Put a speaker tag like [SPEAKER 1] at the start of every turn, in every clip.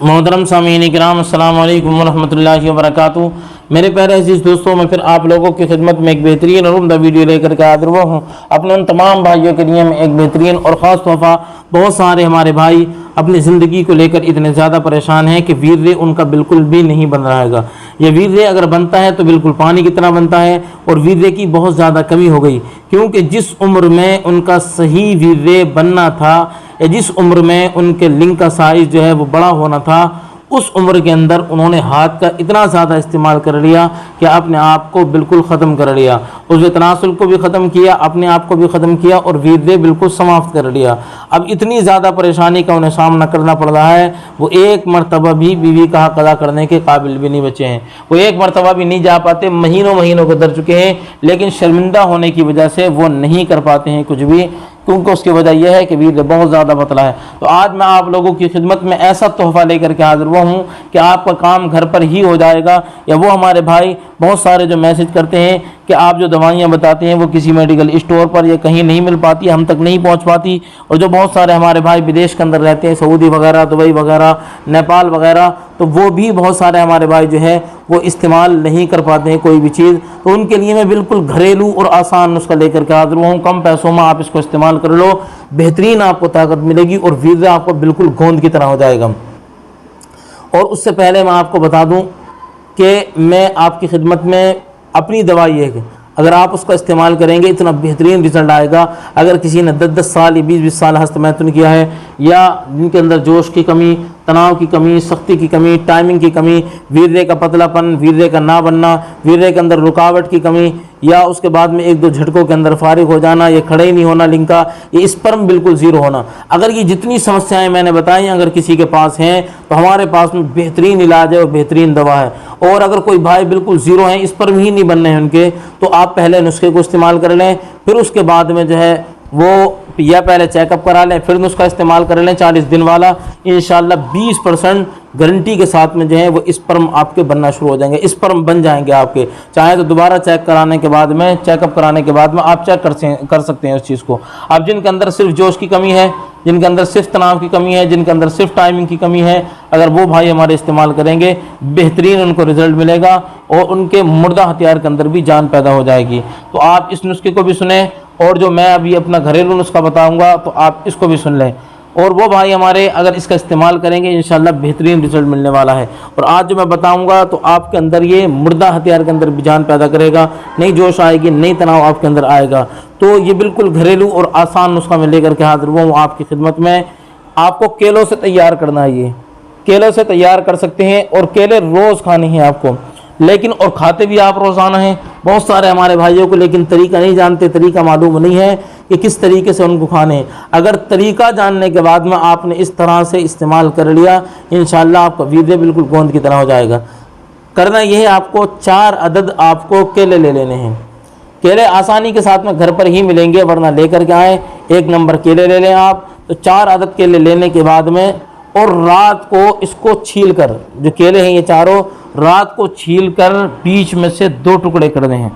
[SPEAKER 1] मोहतरम सामीन इकराम अस्सलाम वालेकुम वरहमतुल्लाहि वबरकातुहू। मेरे प्यारे अजीज़ दोस्तों, मैं फिर आप लोगों की खिदमत में एक बेहतरीन और उम्दा वीडियो लेकर के हाजिर हुआ हूँ। अपने उन तमाम भाइयों के लिए मैं एक बेहतरीन और ख़ास तोहफ़ा, बहुत सारे हमारे भाई अपनी ज़िंदगी को लेकर इतने ज़्यादा परेशान हैं कि वीर्य उनका बिल्कुल भी नहीं बन रहा है। ये वीर्य अगर बनता है तो बिल्कुल पानी की तरह बनता है और वीर्य की बहुत ज़्यादा कमी हो गई, क्योंकि जिस उम्र में उनका सही वीर्य बनना था या जिस उम्र में उनके लिंग का साइज जो है वो बड़ा होना था, उस उम्र के अंदर उन्होंने हाथ का इतना ज़्यादा इस्तेमाल कर लिया कि अपने आप को बिल्कुल ख़त्म कर लिया। उस तनासुल को भी ख़त्म किया, अपने आप को भी ख़त्म किया और वीर्य बिल्कुल समाप्त कर लिया। अब इतनी ज़्यादा परेशानी का उन्हें सामना करना पड़ रहा है, वो एक मरतबा भी बीवी का हक़ अदा करने के काबिल भी नहीं बचे हैं। वो एक मरतबा भी नहीं जा पाते, महीनों महीनों गुजर चुके हैं, लेकिन शर्मिंदा होने की वजह से वो नहीं कर पाते हैं कुछ भी, क्योंकि उसकी वजह यह है कि वीर्य बहुत ज़्यादा पतला है। तो आज मैं आप लोगों की खिदमत में ऐसा तोहफ़ा लेकर के हाजिर हुआ हूँ कि आपका काम घर पर ही हो जाएगा। या वो हमारे भाई बहुत सारे जो मैसेज करते हैं कि आप जो दवाइयाँ बताते हैं वो किसी मेडिकल स्टोर पर या कहीं नहीं मिल पाती, हम तक नहीं पहुँच पाती, और जो बहुत सारे हमारे भाई विदेश के अंदर रहते हैं, सऊदी वगैरह, दुबई वगैरह, नेपाल वगैरह, तो वो भी बहुत सारे हमारे भाई जो है वो इस्तेमाल नहीं कर पाते हैं कोई भी चीज़। तो उनके लिए मैं बिल्कुल घरेलू और आसान नुस्खा लेकर के हाजिर हुआ हूँ। कम पैसों में आप इसको इस्तेमाल कर लो, बेहतरीन आपको ताकत मिलेगी और वीर्य आपको बिल्कुल गोंद की तरह हो जाएगा। और उससे पहले मैं आपको बता दूं कि मैं आपकी खिदमत में अपनी दवाई है, अगर आप उसका इस्तेमाल करेंगे इतना बेहतरीन रिजल्ट आएगा। अगर किसी ने 10-10 साल या 20-20 साल हस्तमैथुन किया है, या जिनके अंदर जोश की कमी, तनाव की कमी, सख्ती की कमी, टाइमिंग की कमी, वीर्य का पतलापन, वीर्य का ना बनना, वीर्य के अंदर रुकावट की कमी, या उसके बाद में 1-2 झटकों के अंदर फारिग हो जाना, ये खड़े ही नहीं होना लिंग का, ये स्पर्म बिल्कुल ज़ीरो होना, अगर ये जितनी समस्याएं मैंने बताई अगर किसी के पास हैं तो हमारे पास में बेहतरीन इलाज है और बेहतरीन दवा है। और अगर कोई भाई बिल्कुल ज़ीरो हैं, स्पर्म ही नहीं बनने हैं उनके, तो आप पहले नुस्खे को इस्तेमाल कर लें, फिर उसके बाद में जो है वो या पहले चेकअप करा लें, फिर नुस्खा इस्तेमाल कर लें 40 दिन वाला। इंशाल्लाह 20% गारंटी के साथ में जो है वो स्पर्म आपके बनना शुरू हो जाएंगे, स्पर्म बन जाएंगे आपके। चाहे तो दोबारा चेक कराने के बाद में, चेकअप कराने के बाद में आप चेक कर सकते हैं उस चीज़ को। अब जिनके अंदर सिर्फ जोश की कमी है, जिनके अंदर सिर्फ तनाव की कमी है, जिनके अंदर सिर्फ टाइमिंग की कमी है, अगर वो भाई हमारे इस्तेमाल करेंगे बेहतरीन उनको रिजल्ट मिलेगा और उनके मुर्दा हथियार के अंदर भी जान पैदा हो जाएगी। तो आप इस नुस्खे को भी सुने, और जो मैं अभी अपना घरेलू नुस्खा बताऊंगा तो आप इसको भी सुन लें। और वो भाई हमारे अगर इसका इस्तेमाल करेंगे इंशाल्लाह बेहतरीन रिजल्ट मिलने वाला है। और आज जो मैं बताऊंगा तो आपके अंदर ये मुर्दा हथियार के अंदर भी जान पैदा करेगा, नई जोश आएगी, नई तनाव आपके अंदर आएगा। तो ये बिल्कुल घरेलू और आसान नुस्खा मैं लेकर के हाजिर हुआ हूँ आपकी खिदमत में। आपको केलों से तैयार करना है, ये केलों से तैयार कर सकते हैं और केले रोज़ खाने हैं आपको, लेकिन और खाते भी आप रोज़ाना हैं। बहुत सारे हमारे भाइयों को लेकिन तरीका नहीं जानते, तरीका मालूम नहीं है कि किस तरीके से उनको खाने हैं। अगर तरीका जानने के बाद में आपने इस तरह से इस्तेमाल कर लिया, इंशाल्लाह आपका वीर्य बिल्कुल गोंद की तरह हो जाएगा। करना यह है, आपको 4 अदद आपको केले ले लेने हैं। केले आसानी के साथ में घर पर ही मिलेंगे, वरना लेकर के आए। 1 नंबर केले ले लें आप, तो 4 अदद केले लेने के बाद में, और रात को इसको छील कर, जो केले हैं ये चारों रात को छील कर बीच में से 2 टुकड़े करने हैं।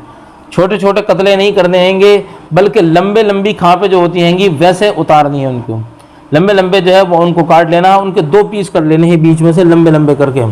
[SPEAKER 1] छोटे छोटे कतले नहीं करने हैंगे, बल्कि लंबे लंबी खापे जो होती हैंगी वैसे उतारनी है उनको। लंबे लंबे जो है वो उनको काट लेना, उनके 2 पीस कर लेने हैं बीच में से लंबे लंबे करके।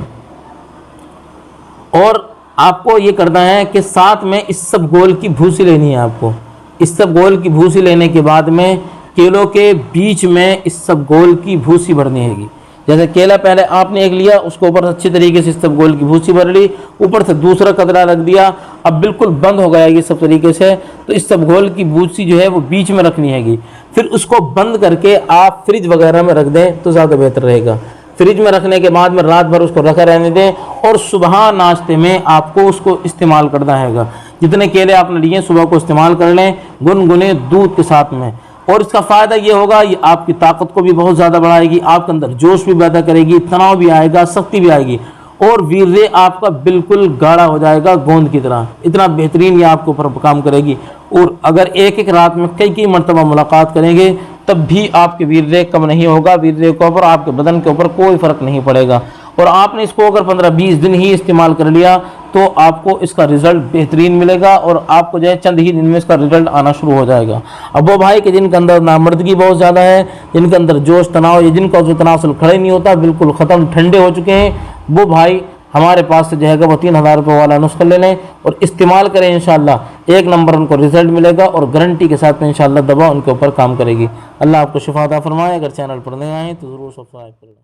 [SPEAKER 1] और आपको ये करना है कि साथ में इस सब गोल की भूसी लेनी है आपको। इस सब गोल की भूसी लेने के बाद में केलों के बीच में इस सब गोल की भूसी भरनी हैगी। जैसे केला पहले आपने एक लिया, उसको ऊपर अच्छी तरीके से इस सब गोल की भूसी भर ली, ऊपर से दूसरा कतरा रख दिया, अब बिल्कुल बंद हो गया ये सब तरीके से। तो इस सब गोल की भूसी जो है वो बीच में रखनी हैगी। फिर उसको बंद करके आप फ्रिज वगैरह में रख दें तो ज़्यादा बेहतर रहेगा। फ्रिज में रखने के बाद में रात भर उसको रखा रहने दें, और सुबह नाश्ते में आपको उसको इस्तेमाल करना हैगा। जितने केले आपने लिए सुबह को इस्तेमाल कर लें गुनगुने दूध के साथ में। और इसका फ़ायदा ये होगा, ये आपकी ताकत को भी बहुत ज़्यादा बढ़ाएगी, आपके अंदर जोश भी पैदा करेगी, तनाव भी आएगा, सख्ती भी आएगी, और वीर्य आपका बिल्कुल गाढ़ा हो जाएगा गोंद की तरह। इतना बेहतरीन ये आपके ऊपर काम करेगी। और अगर एक एक रात में कई मरतबा मुलाकात करेंगे तब भी आपके वीर्य कम नहीं होगा, वीर्य के ऊपर, आपके बदन के ऊपर कोई फ़र्क नहीं पड़ेगा। और आपने इसको अगर 15-20 दिन ही इस्तेमाल कर लिया तो आपको इसका रिजल्ट बेहतरीन मिलेगा और आपको जो है चंद ही दिन में इसका रिजल्ट आना शुरू हो जाएगा। अब वो भाई कि जिनके अंदर नामर्दगी बहुत ज़्यादा है, जिनके अंदर जोश तनाव या जिनका जो तनासुल खड़े नहीं होता, बिल्कुल ख़त्म ठंडे हो चुके हैं, वो भाई हमारे पास से जो है वो 3000 रुपये वाला नुस्खा ले लें और इस्तेमाल करें। इंशाल्लाह 1 नंबर उनको रिजल्ट मिलेगा और गारंटी के साथ में इंशाल्लाह दवा उनके ऊपर काम करेगी। अल्लाह आपको शिफा अता फरमाए। अगर चैनल पर नए आए तो ज़रूर सब्सक्राइब करें।